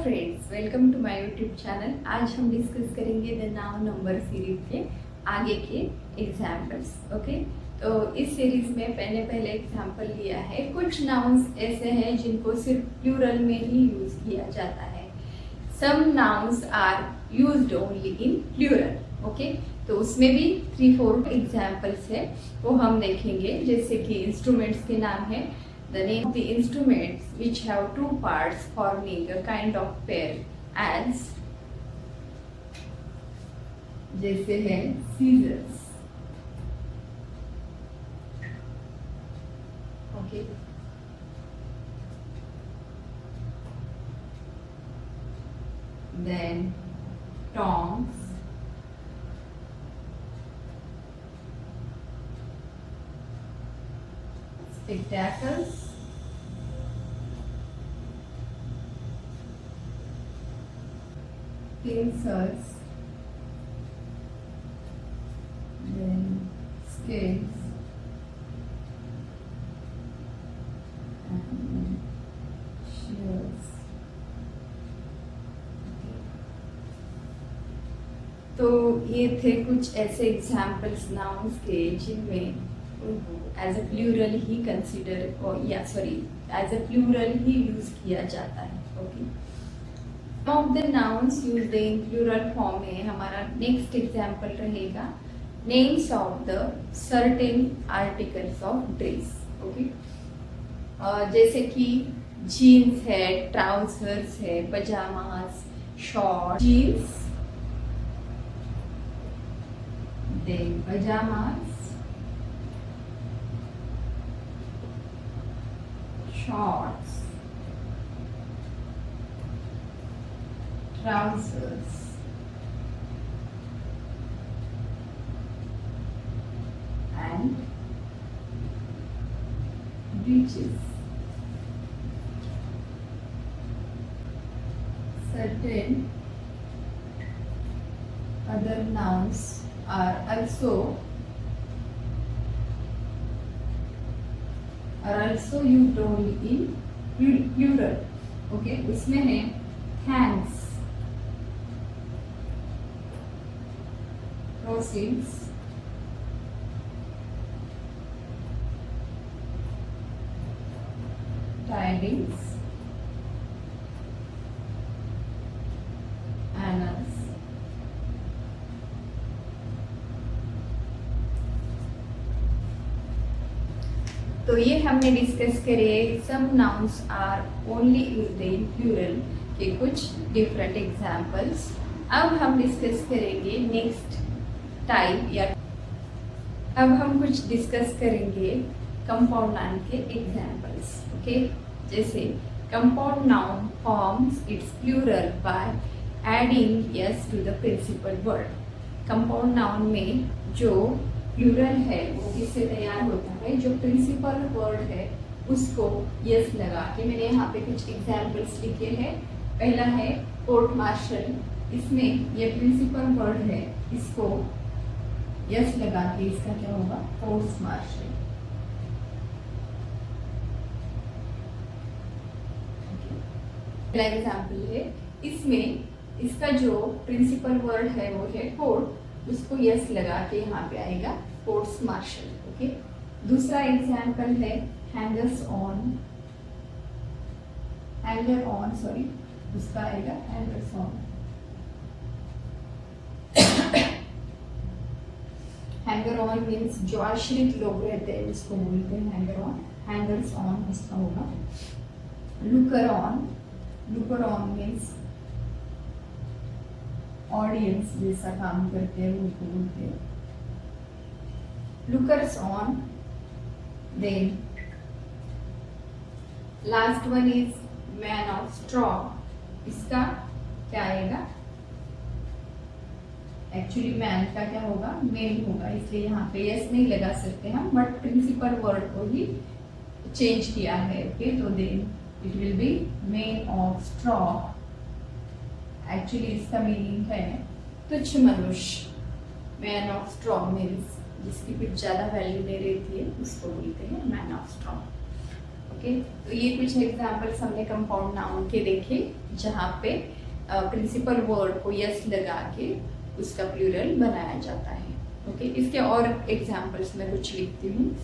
Friends, welcome to my YouTube channel. आज हम डिस्कस करेंगे द नाउन नंबर सीरीज के आगे के एग्जाम्पल्स। ओके, तो इस सीरीज में मैंने पहले एग्जाम्पल लिया है। कुछ नाउन्स ऐसे हैं जिनको सिर्फ प्लूरल में ही यूज किया जाता है। Some nouns are used only in plural. Okay, तो उसमें भी 3-4 एग्जाम्पल्स है, वो हम देखेंगे। जैसे कि इंस्ट्रूमेंट्स के नाम है, the name of the instruments which have two parts forming a kind of pair as, जैसे है scissors। okay, then tongs, spectacles, pincers, then scales, and then shears। तो ये थे कुछ ऐसे एग्जाम्पल्स नाउन्स के जिनमें उनको एज अ प्लूरल ही कंसिडर एज अ प्लूरल ही यूज किया जाता है। Okay, some of the nouns used in plural form में हमारा नेक्स्ट एग्जाम्पल रहेगा names of the certain articles of dress. Okay, जैसे कि जीन्स है, ट्राउजर्स है, pyjamas, short, jeans, then pajamas, shorts, trousers, and breeches। Certain other nouns are also used only in plural। Okay, उसमें है hands, proceeds, tidings, annals, तो ये हमने discuss करे some nouns are only used in plural के कुछ different examples. अब हम डिस्कस करेंगे नेक्स्ट टाइप, या अब हम कुछ डिस्कस करेंगे कंपाउंड नाउन के एग्जांपल्स। ओके, जैसे compound noun forms its plural by adding S to the principal word. Compound noun में जो प्लूरल है वो किससे तैयार होता है? जो प्रिंसिपल वर्ड है उसको यस लगा के। मैंने यहाँ पे कुछ एग्जाम्पल्स लिखे हैं। पहला है कोर्ट मार्शल, इसमें ये प्रिंसिपल वर्ड है, इसको यस लगा के इसका क्या होगा? Courts martial. पहला एग्जाम्पल है, इसमें इसका जो प्रिंसिपल वर्ड है वो है कोर्ट, उसको यस लगा के यहाँ पे आएगा कोर्ट्स मार्शल। ओके, दूसरा एग्जाम्पल है हैंगर ऑन, उसका आएगा hangers on. Hanger on means जो आश्रित लोग रहते हैं उसको बोलते हैं हैंगर ऑन। हैंगर्स ऑन उसका होगा लुकर ऑन मीन्स ऑडियंस जैसा काम करते हैं उनको बोलते हैं lookers on. Then last one is man of straw, इसका क्या आएगा? एक्चुअली मैन का क्या होगा? मेन होगा, इसलिए यहाँ पे यस नहीं लगा सकते हम, बट प्रिंसिपल वर्ड को ही चेंज किया है। ओके, तो then it will be man of straw. Actually इसका मीनिंग है तुच्छ मनुष्य। मैन ऑफ स्ट्रॉ मीन्स जिसकी कुछ ज़्यादा वैल्यू नहीं रहती है उसको बोलते हैं मैन ऑफ स्ट्रॉ। ओके, तो ये कुछ एग्जांपल्स हमने कंपाउंड नाउन के देखे जहाँ पे प्रिंसिपल वर्ड को यस लगा के उसका प्लूरल बनाया जाता है। ओके, इसके और एग्जांपल्स मैं कुछ लिखती हूँ।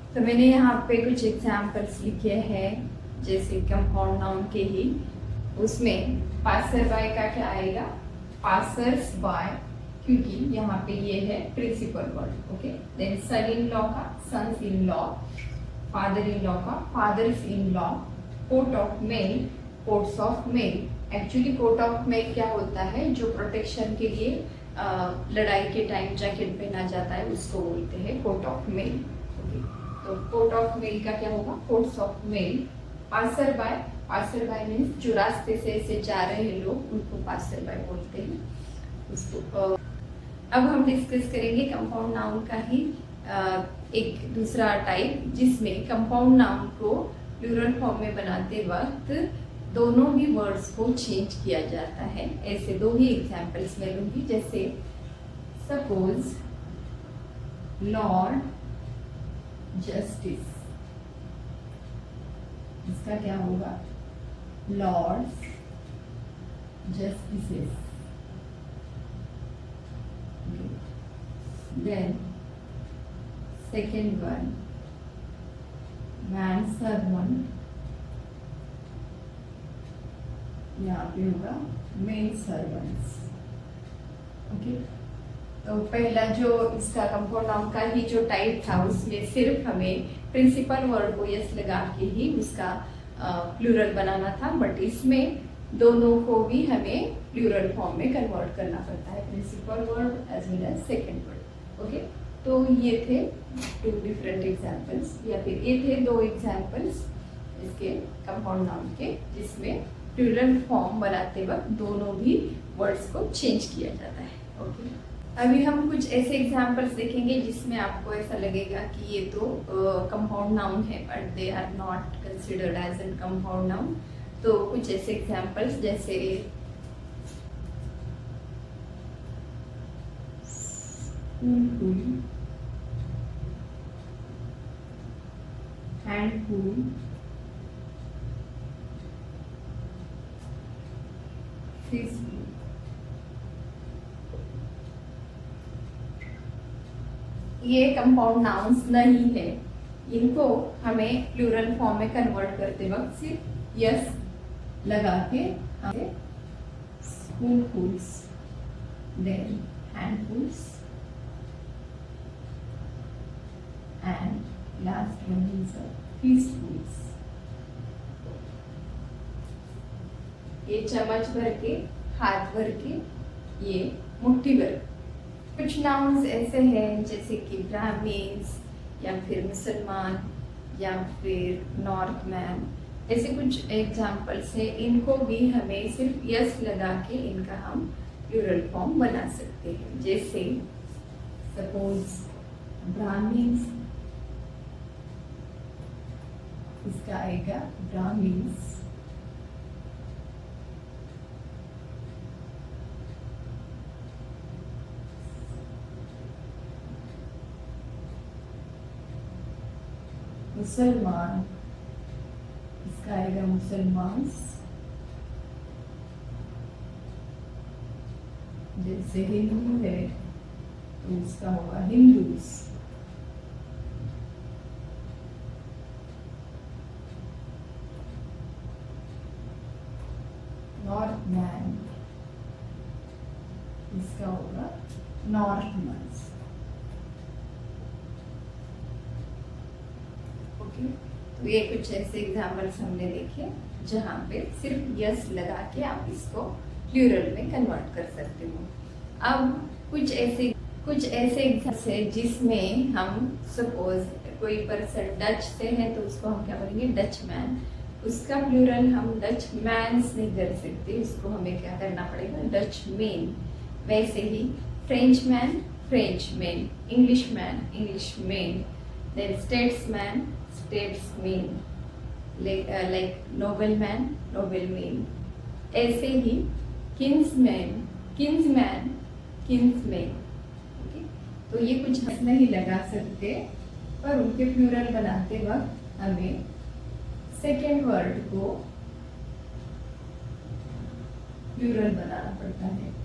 तो मैंने यहाँ पे कुछ एग्जाम्पल्स लिखे हैं, जैसे कंपाउंड नाउन के ही। उसमें पासर बाय का क्या आएगा, पासर्स बाय, क्योंकि यहाँ पे ये है principal word. Okay, then son in law का sons in law, father in law का fathers in law, coat of mail, coats of mail. Actually coat of mail क्या होता है, जो प्रोटेक्शन के लिए लड़ाई के टाइम जैकेट पहना जाता है, उसको बोलते हैं कोट ऑफ मेल। तो कोट ऑफ मेल का क्या होगा, quotes of mail. Passer bye means जो रास्ते से ऐसे जा रहे लोग, उनको पासर बाय बोलते हैं उसको। अब हम डिस्कस करेंगे कंपाउंड नाउन का ही एक दूसरा टाइप, जिसमें कंपाउंड नाउन को प्लूरल फॉर्म में बनाते वक्त दोनों भी वर्ड्स को चेंज किया जाता है। ऐसे दो ही एग्जाम्पल्स मैं लूंगी, जैसे सपोज लॉर्ड जस्टिस, इसका क्या होगा, lords justices. Then second one, man servant, यहाँ पे होगा मेन सर्वेंट्स। ओके, तो पहला जो इसका कंपाउंड नाउन का ही जो टाइप था, उसमें सिर्फ हमें प्रिंसिपल वर्ड को यस लगा के ही उसका प्लूरल बनाना था, बट इसमें दोनों को भी हमें प्लूरल फॉर्म में कन्वर्ट करना पड़ता है, principal word as well as second word. Okay, तो ये थे टू डिफरेंट एग्जाम्पल्स, या फिर ये थे दो एग्जाम्पल्स इसके कंपाउंड नाउन के, जिसमें प्लूरल फॉर्म बनाते वक्त दोनों भी वर्ड्स को चेंज किया जाता है। ओके, अभी हम कुछ ऐसे एग्जाम्पल्स देखेंगे जिसमें आपको ऐसा लगेगा कि ये तो कंपाउंड नाउन है, but they are not considered as an compound noun. तो कुछ ऐसे एग्जाम्पल्स जैसे हैंडफुल, फिशफुल, ये कंपाउंड नाउन्स नहीं है। इनको हमें प्लूरल फॉर्म में कन्वर्ट करते वक्त सिर्फ यस लगा के spoonfuls, then handfuls, and last one is fistfuls. ये चम्मच भर के, हाथ भर के, ये मुट्ठी भर। कुछ नाउन्स ऐसे हैं जैसे कि ब्राह्मीन्स, या फिर मुसलमान, या फिर नॉर्थमैन, ऐसे कुछ एग्जाम्पल्स हैं। इनको भी हमें सिर्फ यस लगा के इनका हम प्लूरल फॉर्म बना सकते हैं। जैसे सपोज ब्राह्मीन्स, इसका आएगा ब्राह्मीन्स। मुसलमान, इसका आएगा मुसलमान। जैसे हिंदू है तो इसका होगा हिंदूज। नॉर्थमैन, इसका होगा नॉर्थमन्स। ओके, तो ये कुछ ऐसे एग्जाम्पल्स हमने देखे जहाँ पे सिर्फ यस लगा के आप इसको प्लूरल में कन्वर्ट कर सकते हो। अब कुछ ऐसे एग्जाम्पल्स है जिसमें हम सपोज कोई पर्सन डच से है तो उसको हम क्या बोलेंगे, डच मैन। उसका प्लूरल हम डच मैन्स नहीं कर सकते, उसको हमें क्या करना पड़ेगा, डच मेन। वैसे ही Frenchman, Frenchman, Englishman, Englishman, then statesman, statesman, like nobleman, nobleman. ऐसे ही किंग्समैन, किंग्समैन, किंग्समैन। ओके, तो ये कुछ हम नहीं लगा सकते, पर उनके प्लूरल बनाते वक्त हमें सेकेंड वर्ड को प्लूरल बनाना पड़ता है।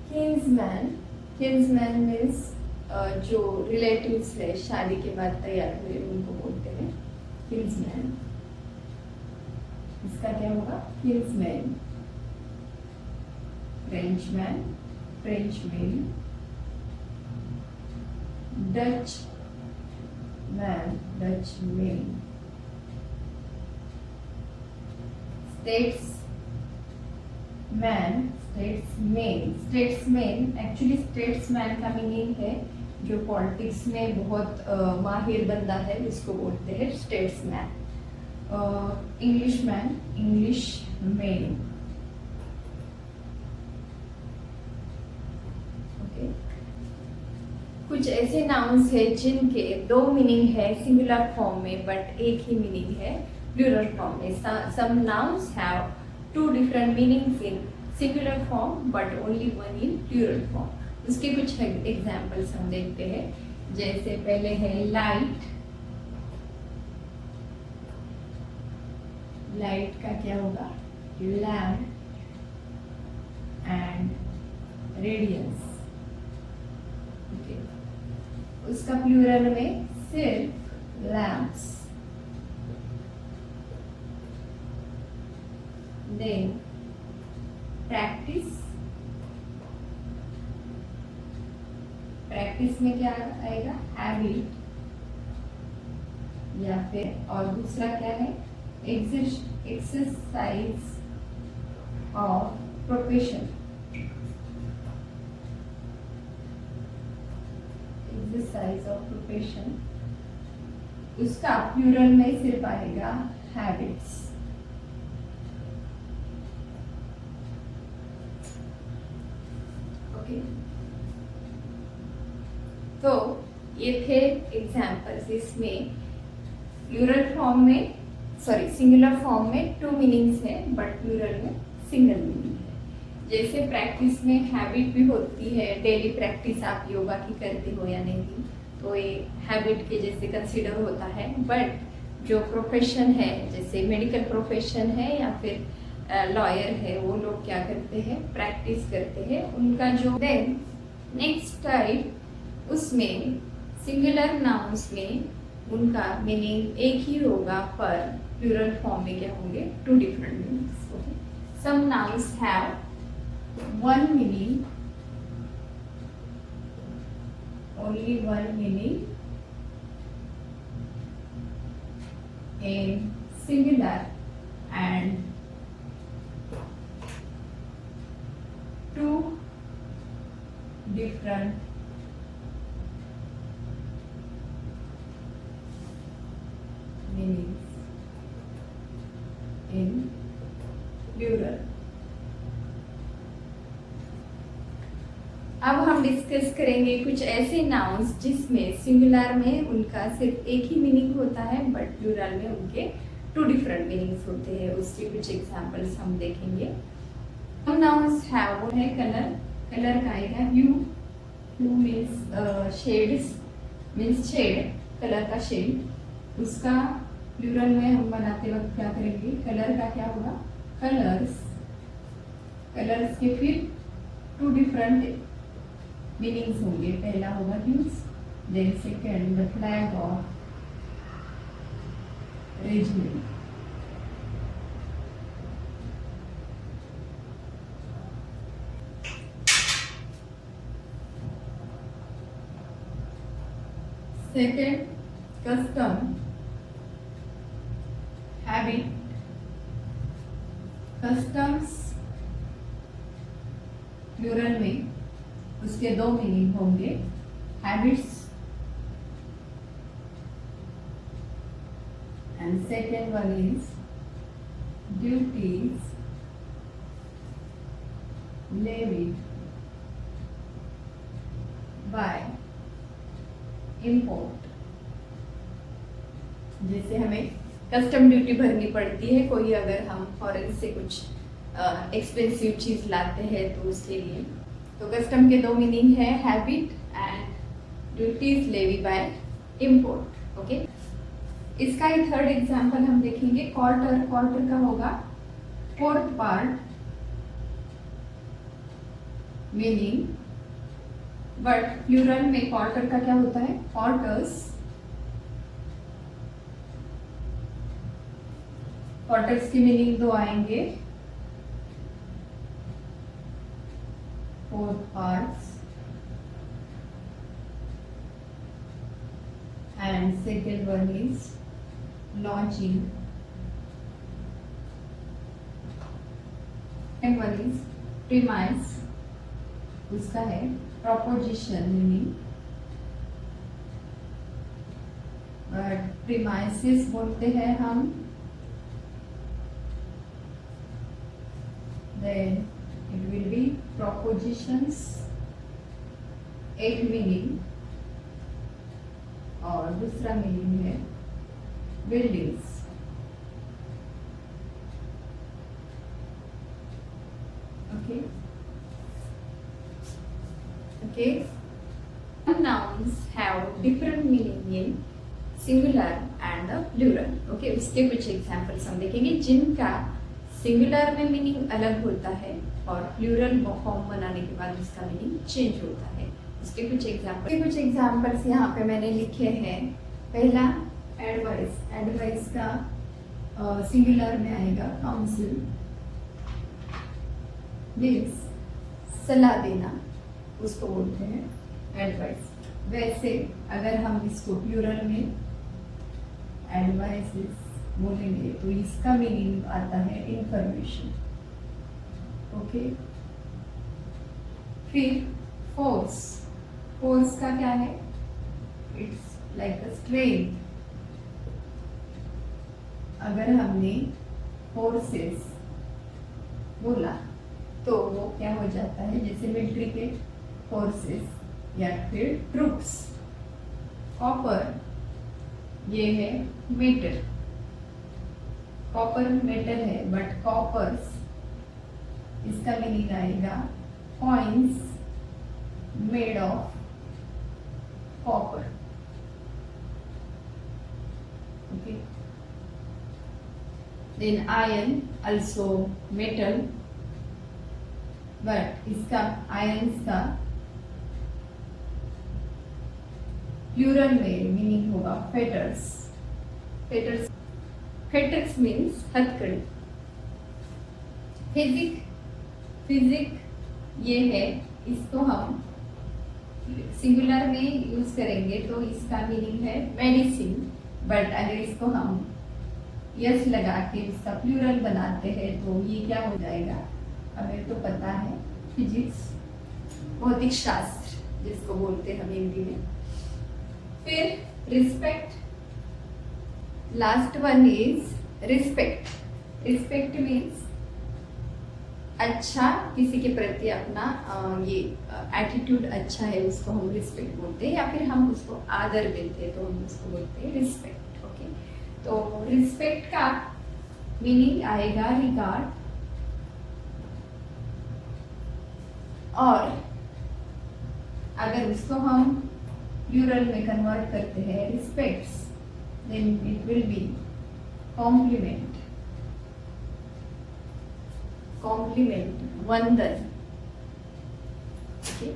किंग्समैन, किंग्समैन मीन्स जो रिलेटिव्स है शादी के बाद तैयार हुए उनको बोलते हैं किंग्समैन। इसका क्या होगा, Kingsman. Frenchman, Frenchman, Dutch man, Dutchman, states man, statesman. Statesman actually statesman का मीनिंग है जो पॉलिटिक्स में बहुत माहिर बंदा है उसको बोलते हैं स्टेट्समैन। Englishman, Englishman. ओके, कुछ ऐसे नाउन्स है जिनके दो मीनिंग है सिंगुलर फॉर्म में बट एक ही मीनिंग है प्लूरल फॉर्म में। Some nouns have two different meanings in singular form but only one in plural form. उसके कुछ एग्जाम्पल्स हम देखते हैं। जैसे पहले है लाइट, लाइट का क्या होगा, लैम्प एंड रेडियंस। ओके, उसका प्लूरल में सिर्फ लैम्प्स। देन प्रैक्टिस, प्रैक्टिस में क्या आएगा, हैबिट, या फिर और दूसरा क्या है, exercise of profession, exercise of profession. उसका प्लूरल में सिर्फ आएगा हैबिट्स। तो ये थे एग्जाम्पल्स। इसमें प्लूरल फॉर्म में, सॉरी सिंगुलर फॉर्म में टू मीनिंग्स है बट प्लूरल में सिंगल मीनिंग है। जैसे प्रैक्टिस में हैबिट भी होती है, डेली प्रैक्टिस आप योगा की करते हो या नहीं, तो ये हैबिट के जैसे कंसिडर होता है। बट जो प्रोफेशन है, जैसे मेडिकल प्रोफेशन है या फिर लॉयर है, वो लोग क्या करते हैं, प्रैक्टिस करते हैं उनका जो। देन नेक्स्ट टाइप, उसमें सिंगुलर नाउन्स में उनका मीनिंग एक ही होगा पर प्लूरल फॉर्म में क्या होंगे, two different meanings. Okay, some nouns have one meaning, only one meaning in singular and two different हम डिस्कस करेंगे कुछ ऐसे नाउन्स जिसमें सिंगुलर में उनका सिर्फ एक ही मीनिंग होता है बट प्लूरल में उनके टू डिफरेंट मीनिंग्स होते हैं। उसके कुछ एग्जांपल्स हम देखेंगे। Some nouns have वो है कलर, कलर का आएगा hue, hue means shades, means shade, colour का शेड। उसका प्लूरल में हम बनाते वक्त क्या करेंगे, कलर का क्या होगा, कलर्स, कलर्स के फिर टू डिफरेंट मीनिंग्स होंगे। पहला होगा hues, then second the flag of regiment. Second custom, habit, customs plural में उसके दो मीनिंग होंगे, habits and second one is duties levied by import. जैसे हमें कस्टम ड्यूटी भरनी पड़ती है, कोई अगर हम फॉरेन से कुछ एक्सपेंसिव चीज लाते हैं तो उसके लिए। तो कस्टम के दो मीनिंग है, habit and duties levy by import. Okay, इसका ही थर्ड एग्जांपल हम देखेंगे, क्वार्टर। क्वार्टर का होगा fourth part meaning, but plural में क्वार्टर का क्या होता है, क्वार्टर्स। क्वार्टर्स की मीनिंग दो आएंगे, four parts and second one is lodging and one is premise, उसका है proposition मीनिंग, बट premises बोलते हैं हम। then it will be propositions, एक मीनिंग, और दूसरा मीनिंग है buildings. Okay okay, nouns have different meaning in singular and the plural। Okay, उसके कुछ एग्जांपल्स हम देखेंगे जिनका सिंगुलर में मीनिंग अलग होता है और प्लूरल फॉर्म बनाने के बाद उसका मीनिंग चेंज होता है। उसके कुछ एग्जांपल्स यहाँ पे मैंने लिखे हैं। पहला एडवाइस, एडवाइस का सिंगुलर में आएगा काउंसिल, मीन्स सलाह देना, उसको बोलते हैं एडवाइस। वैसे अगर हम इसको प्लूरल में एडवाइस बोलेंगे तो इसका मीनिंग आता है इंफॉर्मेशन। ओके, फिर फोर्स, फोर्स का क्या है, इट्स लाइक अ स्ट्रेंथ। अगर हमने फोर्सेस बोला तो वो क्या हो जाता है, जैसे मिलिट्री के फोर्सेस या फिर ट्रूप्स। कॉपर, ये है मेटल, कॉपर मेटल है बट कॉपर्स, इसका मीनिंग आएगा coins made of copper. Okay, then iron also metal, but इसका आयरन्स का प्लूरल में मीनिंग होगा फेटर्स। फेटर्स, फेटर्स मीन्स हथकड़ी। फिजिक, फिजिक ये है, इसको हम सिंगुलर में यूज करेंगे तो इसका मीनिंग है मेडिसिन, बट अगर इसको हम यस लगा के इसका प्लूरल बनाते हैं तो ये क्या हो जाएगा, हमें तो पता है फिजिक्स, भौतिक शास्त्र जिसको बोलते हैं हम हिंदी में। फिर respect, last one is respect. Respect means अच्छा किसी के प्रति अपना ये एटीट्यूड अच्छा है उसको हम रिस्पेक्ट बोलते हैं, या फिर हम उसको आदर देते हैं तो हम उसको बोलते हैं रिस्पेक्ट। ओके, तो रिस्पेक्ट का मीनिंग आएगा रिगार्ड, और अगर उसको हम प्लूरल में कन्वर्ट करते हैं respects, then it will be compliment, compliment, वंदन। ओके,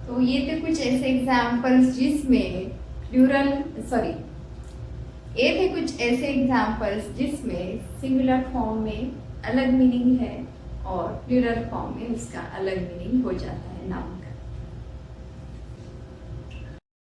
तो ये थे कुछ ऐसे एग्जाम्पल्स जिसमें प्लूरल ये थे कुछ ऐसे एग्जाम्पल्स जिसमें सिंगुलर फॉर्म में अलग मीनिंग है और प्लूरल फॉर्म में उसका अलग मीनिंग हो जाता है नाउन